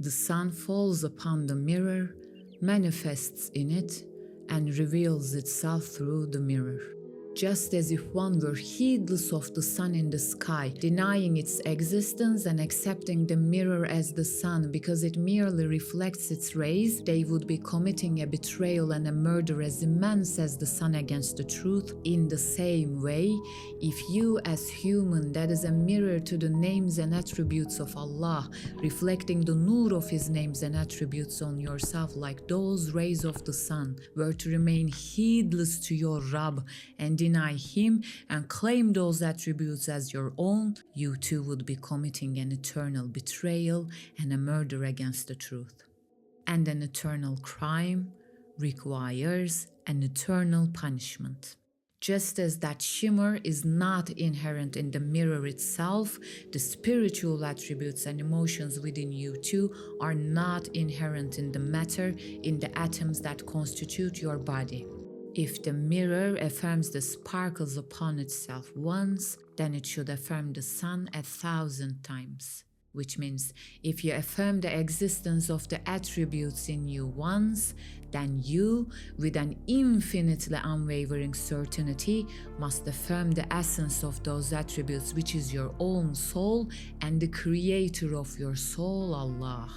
the sun falls upon the mirror, manifests in it, and reveals itself through the mirror. Just as if one were heedless of the sun in the sky, denying its existence and accepting the mirror as the sun because it merely reflects its rays, they would be committing a betrayal and a murder as immense as the sun against the truth. In the same way, if you as human, that is a mirror to the names and attributes of Allah, reflecting the nur of His names and attributes on yourself like those rays of the sun, were to remain heedless to your Rabb and deny Him and claim those attributes as your own, you too would be committing an eternal betrayal and a murder against the truth. And an eternal crime requires an eternal punishment. Just as that shimmer is not inherent in the mirror itself, the spiritual attributes and emotions within you too are not inherent in the matter, in the atoms that constitute your body. If the mirror affirms the sparkles upon itself once, then it should affirm the sun 1,000 times. Which means, if you affirm the existence of the attributes in you once, then you, with an infinitely unwavering certainty, must affirm the essence of those attributes, which is your own soul and the creator of your soul, Allah.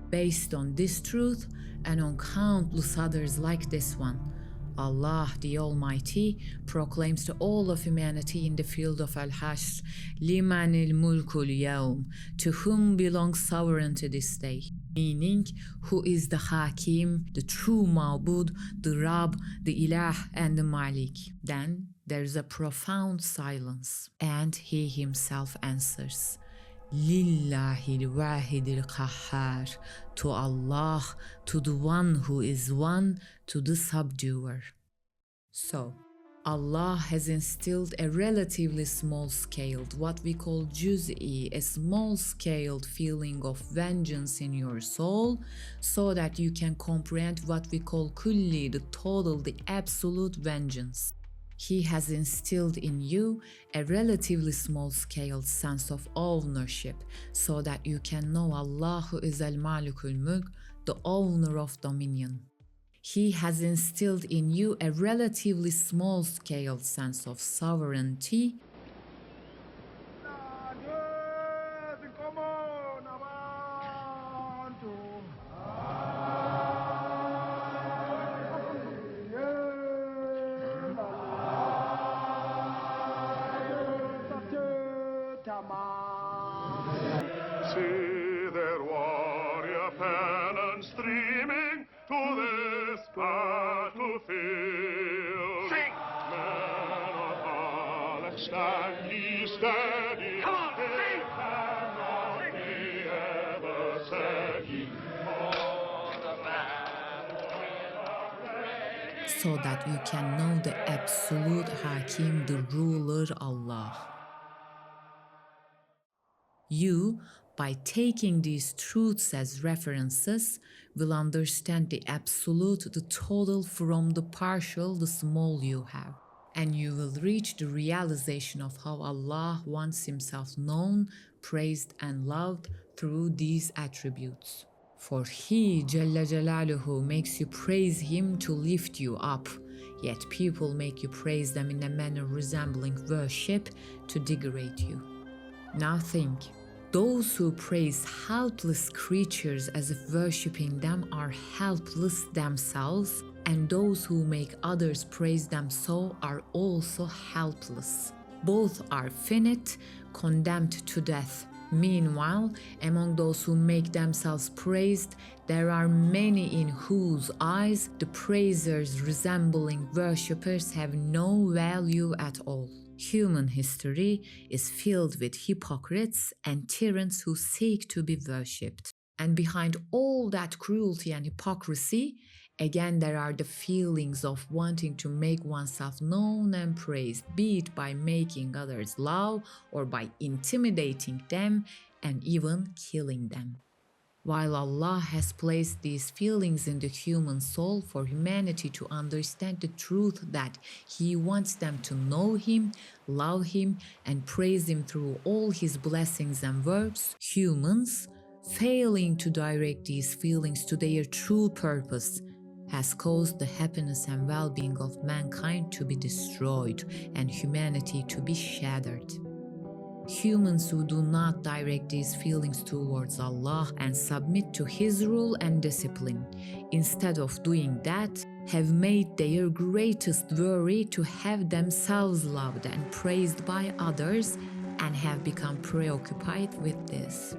Based on this truth, and on countless others like this one, Allah, the Almighty, proclaims to all of humanity in the field of Al-Hashr, لِمَنِ الْمُلْكُ الْيَوْمِ, to whom belongs sovereignty this day, meaning, who is the Hakim, the true Ma'bud, the Rabb, the Ilah, and the Malik. Then there is a profound silence, and He Himself answers, Lillahi al-wahid al-qahhar, to Allah, to the one who is one, to the subduer. So, Allah has instilled a relatively small-scaled, what we call juz'i, a small-scaled feeling of vengeance in your soul, so that you can comprehend what we call kulli, the total, the absolute vengeance. He has instilled in you a relatively small-scaled sense of ownership, so that you can know Allah who is al-Malikul Mulk, the owner of dominion. He has instilled in you a relatively small-scaled sense of sovereignty, See their warrior pennons streaming to this battlefield. Sing! Men of Alex, stand ye steady. Come on, sing! Cannot be ever said ye. so that you can know the absolute Hakim, the ruler Allah. You, by taking these truths as references, will understand the absolute, the total from the partial, the small you have. And you will reach the realization of how Allah wants Himself known, praised and loved through these attributes. For He, Jalla Jalaluhu, makes you praise Him to lift you up, yet people make you praise them in a manner resembling worship to degrade you. Now think, those who praise helpless creatures as if worshipping them are helpless themselves, and those who make others praise them so are also helpless. Both are finite, condemned to death. Meanwhile, among those who make themselves praised, there are many in whose eyes the praisers resembling worshippers have no value at all. Human history is filled with hypocrites and tyrants who seek to be worshipped. And behind all that cruelty and hypocrisy, again there are the feelings of wanting to make oneself known and praised, be it by making others love or by intimidating them and even killing them. While Allah has placed these feelings in the human soul for humanity to understand the truth that He wants them to know Him, love Him, and praise Him through all His blessings and works, humans, Failing to direct these feelings to their true purpose has caused the happiness and well-being of mankind to be destroyed and humanity to be shattered. Humans who do not direct these feelings towards Allah and submit to His rule and discipline, instead of doing that, have made their greatest worry to have themselves loved and praised by others and have become preoccupied with this.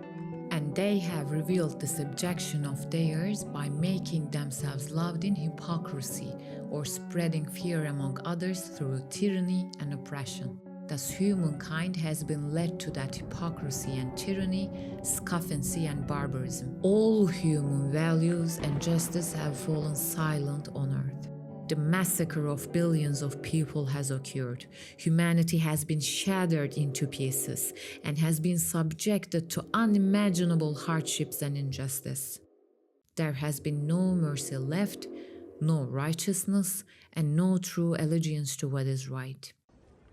And they have revealed this objection of theirs by making themselves loved in hypocrisy or spreading fear among others through tyranny and oppression. Thus, humankind has been led to that hypocrisy and tyranny, scuffancy and barbarism. All human values and justice have fallen silent on earth. The massacre of billions of people has occurred. Humanity has been shattered into pieces and has been subjected to unimaginable hardships and injustice. There has been no mercy left, no righteousness, and no true allegiance to what is right.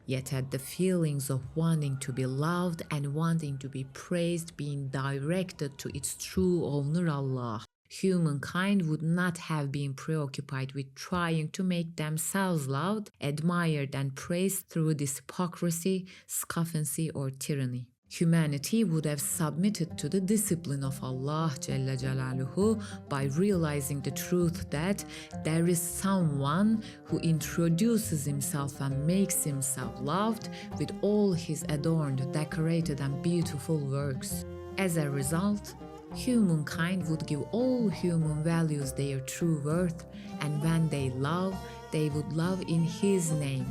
Yet had the feelings of wanting to be loved and wanting to be praised being directed to its true owner Allah, humankind would not have been preoccupied with trying to make themselves loved, admired, and praised through this hypocrisy, scuffancy, or tyranny. Humanity would have submitted to the discipline of Allah Jalla Jalaluhu by realizing the truth that there is someone who introduces himself and makes himself loved with all his adorned, decorated, and beautiful works. As a result, humankind would give all human values their true worth, and when they would love in His name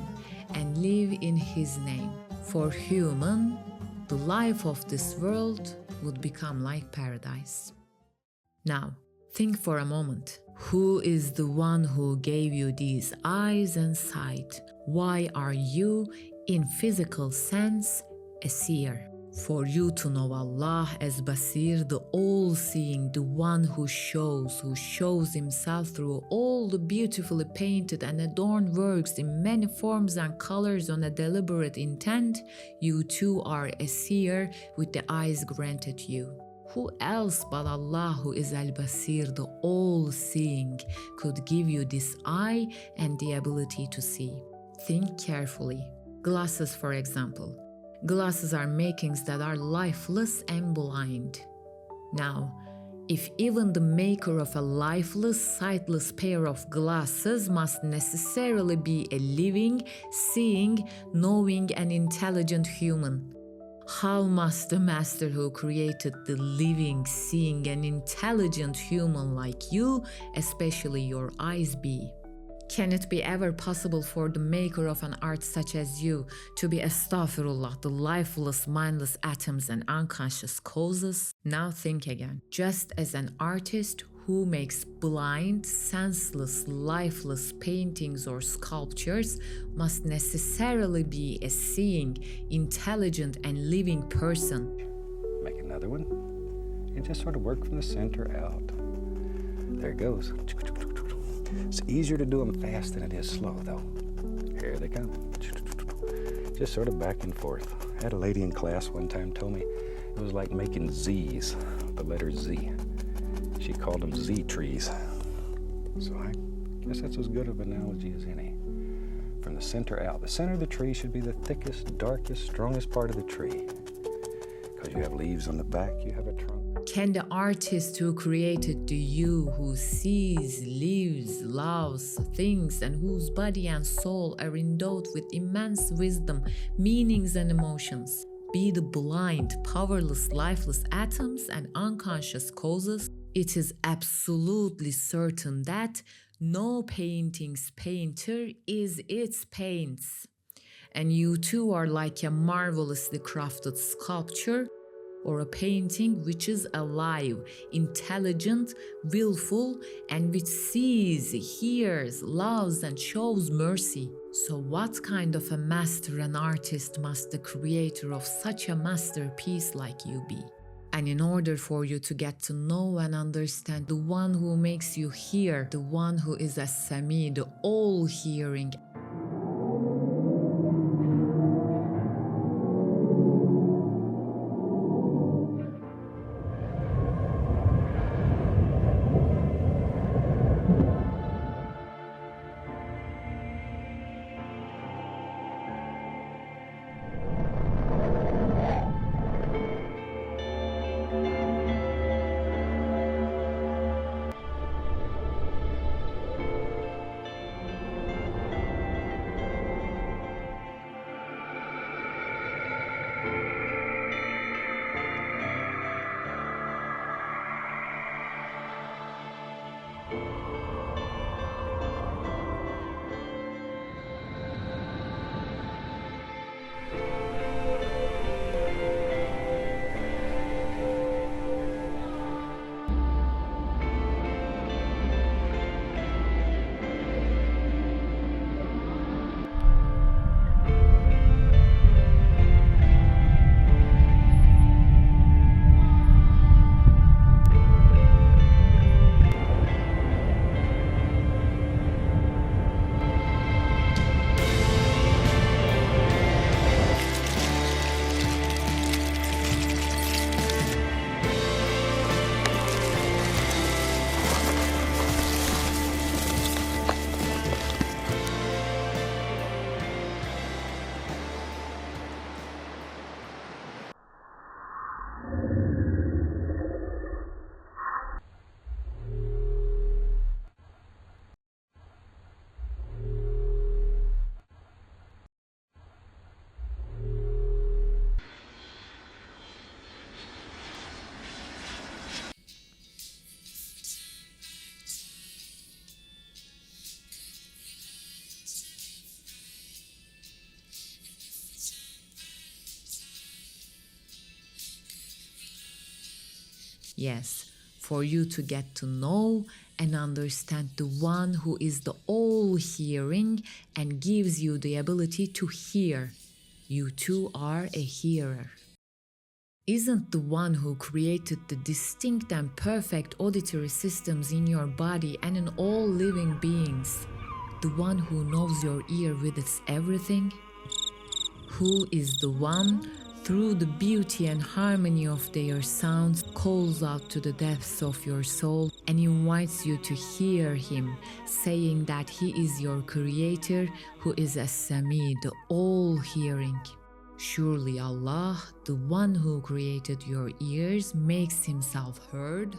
and live in His name. For human, the life of this world would become like paradise. Now, think for a moment. Who is the one who gave you these eyes and sight? Why are you, in physical sense, a seer? For you to know Allah as Basir, the all-seeing, the one who shows Himself through all the beautifully painted and adorned works in many forms and colors on a deliberate intent, you too are a seer with the eyes granted you. Who else but Allah, who is Al-Basir, the all-seeing, could give you this eye and the ability to see? Think carefully. Glasses, for example. Glasses are makings that are lifeless and blind. Now, if even the maker of a lifeless, sightless pair of glasses must necessarily be a living, seeing, knowing, and intelligent human, how must the master who created the living, seeing, and intelligent human like you, especially your eyes, be? Can it be ever possible for the maker of an art such as you to be astaghfirullah, the lifeless, mindless atoms and unconscious causes? Now think again. Just as an artist who makes blind, senseless, lifeless paintings or sculptures must necessarily be a seeing, intelligent, and living person. Make another one. And just sort of work from the center out. There it goes. It's easier to do them fast than it is slow, though. Here they come. Just sort of back and forth. I had a lady in class one time told me it was like making Z's, the letter Z. She called them Z trees. So I guess that's as good of an analogy as any. From the center out. The center of the tree should be the thickest, darkest, strongest part of the tree. Because you have leaves on the back, you have a trunk. Can the artist who created the you, who sees, lives, loves things, and whose body and soul are endowed with immense wisdom, meanings, and emotions, be the blind, powerless, lifeless atoms and unconscious causes? It is absolutely certain that no painting's painter is its paints. And you too are like a marvelously crafted sculpture or a painting which is alive, intelligent, willful, and which sees, hears, loves, and shows mercy. So what kind of a master and artist must the creator of such a masterpiece like you be? And in order for you to get to know and understand the one who makes you hear, the one who is a Sami, the all-hearing, Yes, for you to get to know and understand the one who is the all-hearing and gives you the ability to hear. You too are a hearer. Isn't the one who created the distinct and perfect auditory systems in your body and in all living beings the one who knows your ear with its everything? Who is the one, through the beauty and harmony of their sounds, calls out to the depths of your soul and invites you to hear him, saying that he is your creator, who is As-Sami, the all-hearing. Surely Allah, the one who created your ears, makes himself heard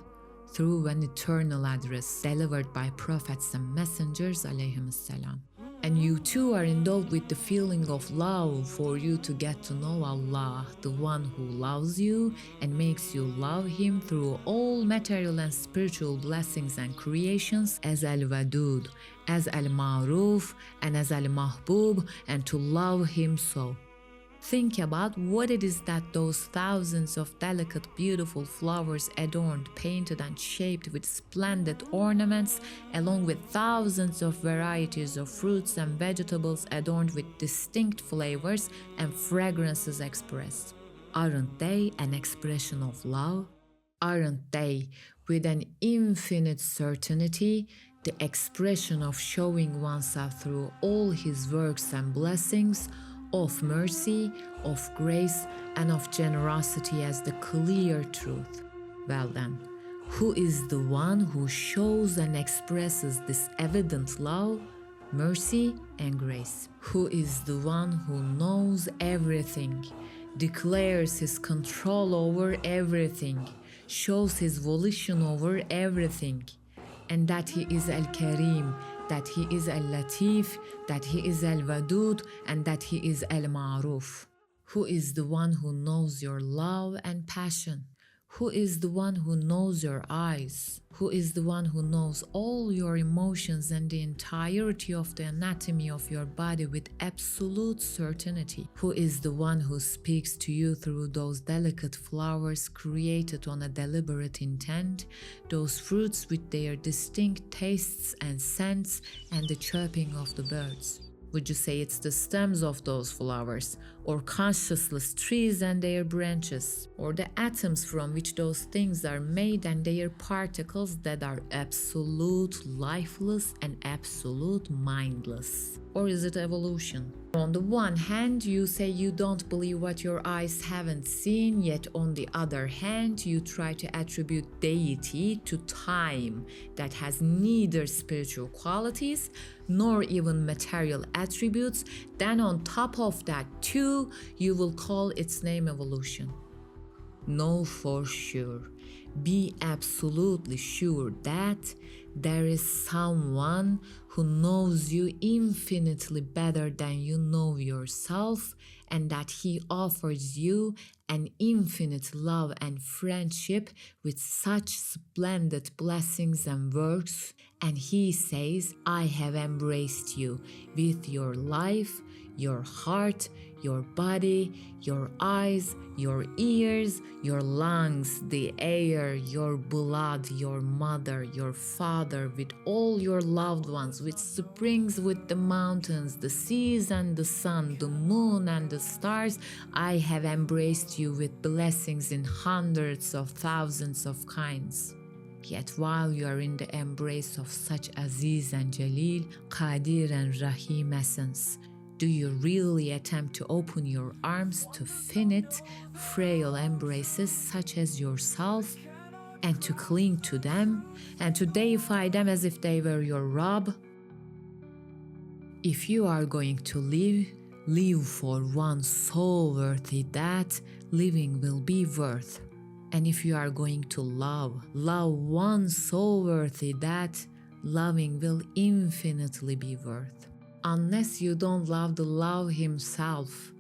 through an eternal address delivered by prophets and messengers alayhim salam. And you too are endowed with the feeling of love for you to get to know Allah, the one who loves you and makes you love him through all material and spiritual blessings and creations as Al-Wadud, as Al-Ma'ruf and as Al-Mahbub, and to love him so. Think about what it is that those thousands of delicate, beautiful flowers adorned, painted and shaped with splendid ornaments, along with thousands of varieties of fruits and vegetables adorned with distinct flavors and fragrances expressed. Aren't they an expression of love? Aren't they, with an infinite certainty, the expression of showing oneself through all his works and blessings, of mercy, of grace, and of generosity as the clear truth? Well then, who is the one who shows and expresses this evident love, mercy, and grace? Who is the one who knows everything, declares his control over everything, shows his volition over everything, and that he is Al-Karim, that he is Al-Latif, that he is Al-Wadud, and that he is Al-Ma'ruf? Who is the one who knows your love and passion? Who is the one who knows your eyes? Who is the one who knows all your emotions and the entirety of the anatomy of your body with absolute certainty? Who is the one who speaks to you through those delicate flowers created on a deliberate intent, those fruits with their distinct tastes and scents, and the chirping of the birds? Would you say it's the stems of those flowers, or consciousless trees and their branches, or the atoms from which those things are made and their particles that are absolute lifeless and absolute mindless? Or is it evolution? On the one hand, you say you don't believe what your eyes haven't seen, yet on the other hand, you try to attribute deity to time that has neither spiritual qualities nor even material attributes. Then on top of that too, you will call its name evolution. Know for sure, be absolutely sure that There is someone who knows you infinitely better than you know yourself, and that he offers you an infinite love and friendship with such splendid blessings and works. And he says, I have embraced you with your life, your heart, your body, your eyes, your ears, your lungs, the air, your blood, your mother, your father, with all your loved ones, with springs, with the mountains, the seas and the sun, the moon and the stars. I have embraced you with blessings in hundreds of thousands of kinds. Yet while you are in the embrace of such Aziz and Jalil, Qadir and Rahim essence, do you really attempt to open your arms to finite, frail embraces such as yourself, and to cling to them, and to deify them as if they were your Rabb? If you are going to live, live for one so worthy that living will be worth. And if you are going to love, love one so worthy that loving will infinitely be worth. Unless you don't love the love himself,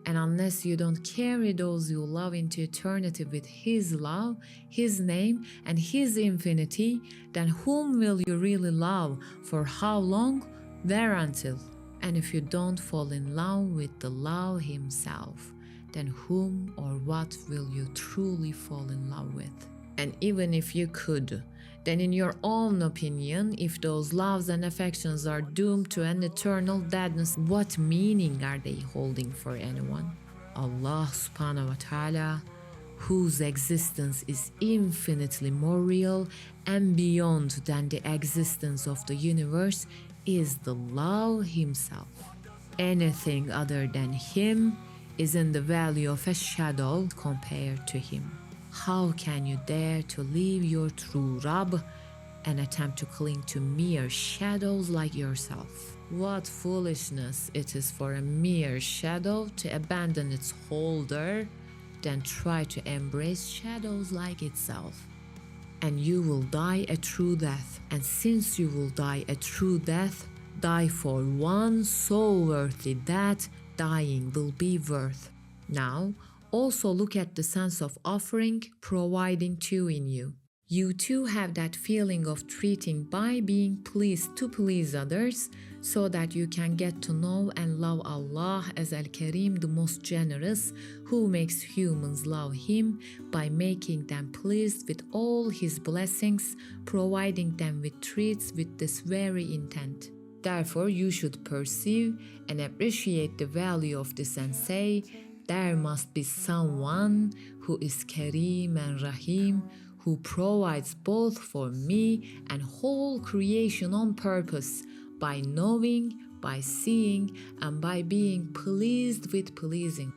and unless you don't carry those you love into eternity with his love, his name, and his infinity, then whom will you really love? For how long? Where until? And if you don't fall in love with the love himself, then whom or what will you truly fall in love with? And even if you could, then in your own opinion, if those loves and affections are doomed to an eternal deadness, what meaning are they holding for anyone? Allah subhanahu wa ta'ala, whose existence is infinitely more real and beyond than the existence of the universe, is the love himself. Anything other than him is in the value of a shadow compared to him. How can you dare to leave your true Rabb and attempt to cling to mere shadows like yourself? What foolishness it is for a mere shadow to abandon its holder, then try to embrace shadows like itself. And you will die a true death. And since you will die a true death, die for one so worthy that dying will be worth. Now, also look at the sense of offering, providing to in you. You too have that feeling of treating by being pleased to please others, so that you can get to know and love Allah as Al-Karim, the most generous, who makes humans love Him by making them pleased with all His blessings, providing them with treats with this very intent. Therefore, you should perceive and appreciate the value of this and say, there must be someone who is Karim and Rahim, who provides both for me and whole creation on purpose, by knowing, by seeing, and by being pleased with pleasing.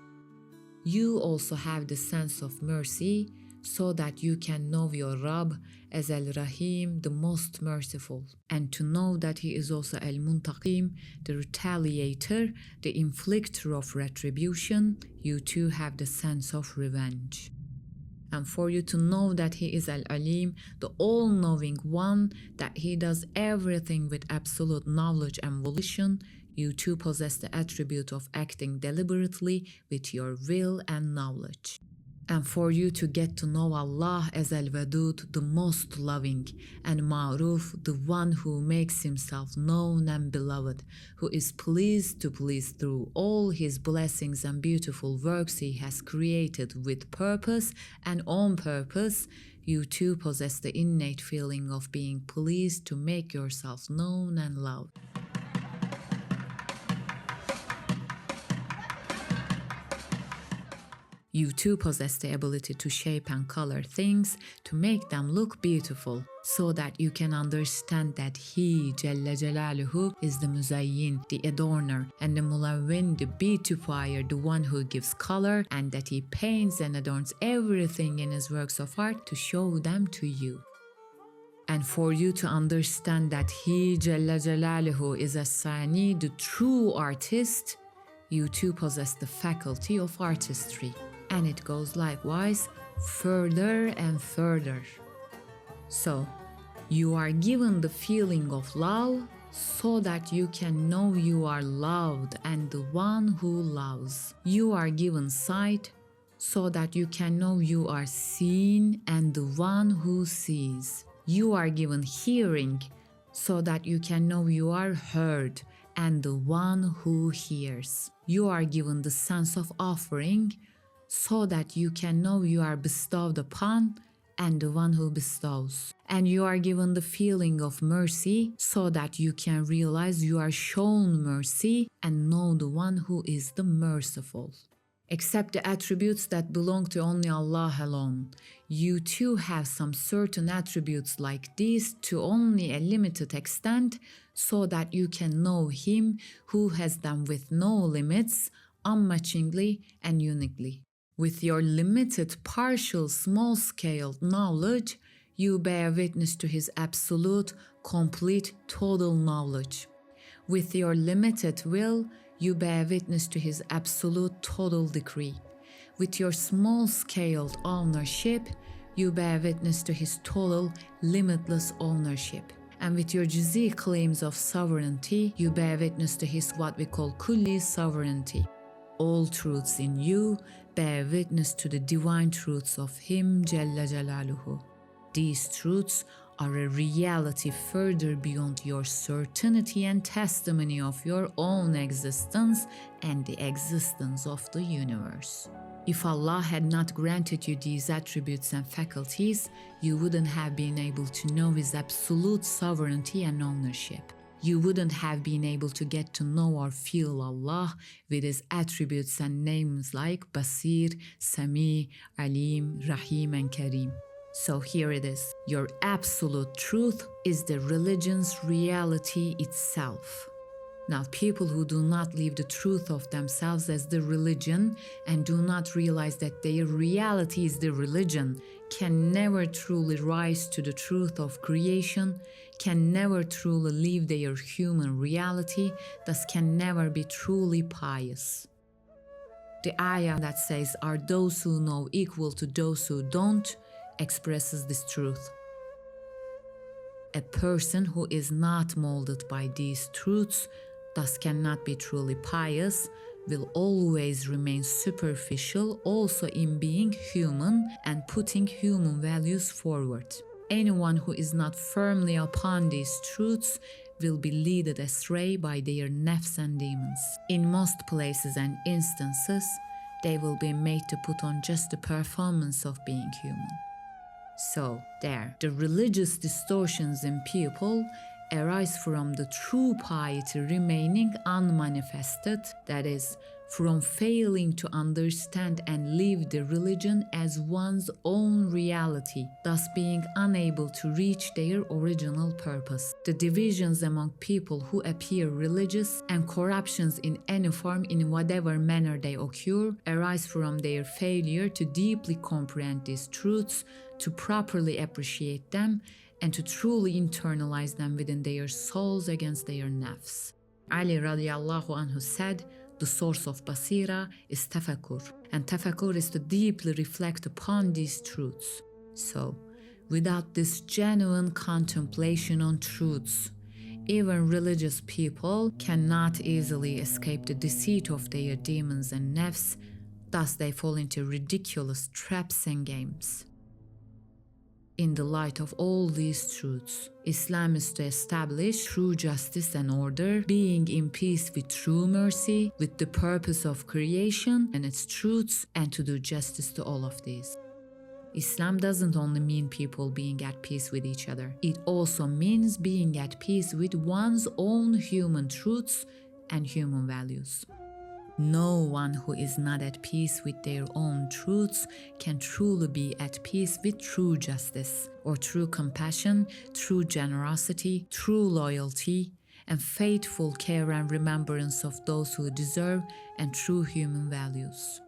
You also have the sense of mercy, so that you can know your Rabb as Al-Rahim, the most merciful, and to know that He is also Al-Muntaqim, the retaliator, the inflictor of retribution. You too have the sense of revenge. And for you to know that He is Al-Alim, the all-knowing one, that He does everything with absolute knowledge and volition, you too possess the attribute of acting deliberately with your will and knowledge. And for you to get to know Allah as Al-Wadud, the most loving, and Ma'ruf, the one who makes Himself known and beloved, who is pleased to please through all His blessings and beautiful works He has created with purpose and on purpose, you too possess the innate feeling of being pleased to make yourself known and loved. You too possess the ability to shape and color things to make them look beautiful, so that you can understand that He, Jalla Jalaluhu, is the Muzayyin, the adorner, and the Mulawwin, the beautifier, the one who gives color, and that He paints and adorns everything in His works of art to show them to you. And for you to understand that He, Jalla Jalaluhu, is As-Sani, the true artist, you too possess the faculty of artistry. And it goes likewise further and further. So, You are given the feeling of love so that you can know you are loved and the one who loves. You are given sight so that you can know you are seen and the one who sees. You are given hearing so that you can know you are heard and the one who hears. You are given the sense of offering so that you can know you are bestowed upon and the one who bestows. And you are given the feeling of mercy so that you can realize you are shown mercy and know the one who is the merciful. Accept the attributes that belong to only Allah alone. You too have some certain attributes like these to only a limited extent so that you can know Him who has them with no limits, unmatchingly and uniquely. With your limited, partial, small-scale knowledge, you bear witness to His absolute, complete, total knowledge. With your limited will, you bear witness to His absolute, total decree. With your small-scaled ownership, you bear witness to His total, limitless ownership. And with your juz'i claims of sovereignty, you bear witness to His what we call kulli sovereignty. All truths in you bear witness to the divine truths of Him Jalla Jalaluhu. These truths are a reality further beyond your certainty and testimony of your own existence and the existence of the universe. If Allah had not granted you these attributes and faculties, you wouldn't have been able to know His absolute sovereignty and ownership. You wouldn't have been able to get to know or feel Allah with His attributes and names like Basir, Sami, Alim, Rahim, and Karim. So here it is. Your absolute truth is the religion's reality itself. Now, people who do not live the truth of themselves as the religion and do not realize that their reality is the religion can never truly rise to the truth of creation, can never truly live their human reality, thus can never be truly pious. The ayah that says, "Are those who know equal to those who don't?" expresses this truth. A person who is not molded by these truths, thus cannot be truly pious, will always remain superficial also in being human and putting human values forward. Anyone who is not firmly upon these truths will be led astray by their nafs and demons. In most places and instances, they will be made to put on just the performance of being human. So, there, the religious distortions in people arise from the true piety remaining unmanifested, that is, from failing to understand and live the religion as one's own reality, thus being unable to reach their original purpose. The divisions among people who appear religious and corruptions in any form in whatever manner they occur arise from their failure to deeply comprehend these truths, to properly appreciate them, and to truly internalize them within their souls against their nafs. Ali radiallahu anhu said, the source of basira is tafakkur, and tafakkur is to deeply reflect upon these truths. So, without this genuine contemplation on truths, even religious people cannot easily escape the deceit of their demons and nafs, thus they fall into ridiculous traps and games. In the light of all these truths, Islam is to establish true justice and order, being in peace with true mercy, with the purpose of creation and its truths, and to do justice to all of these. Islam doesn't only mean people being at peace with each other. It also means being at peace with one's own human truths and human values. No one who is not at peace with their own truths can truly be at peace with true justice, or true compassion, true generosity, true loyalty, and faithful care and remembrance of those who deserve, and true human values.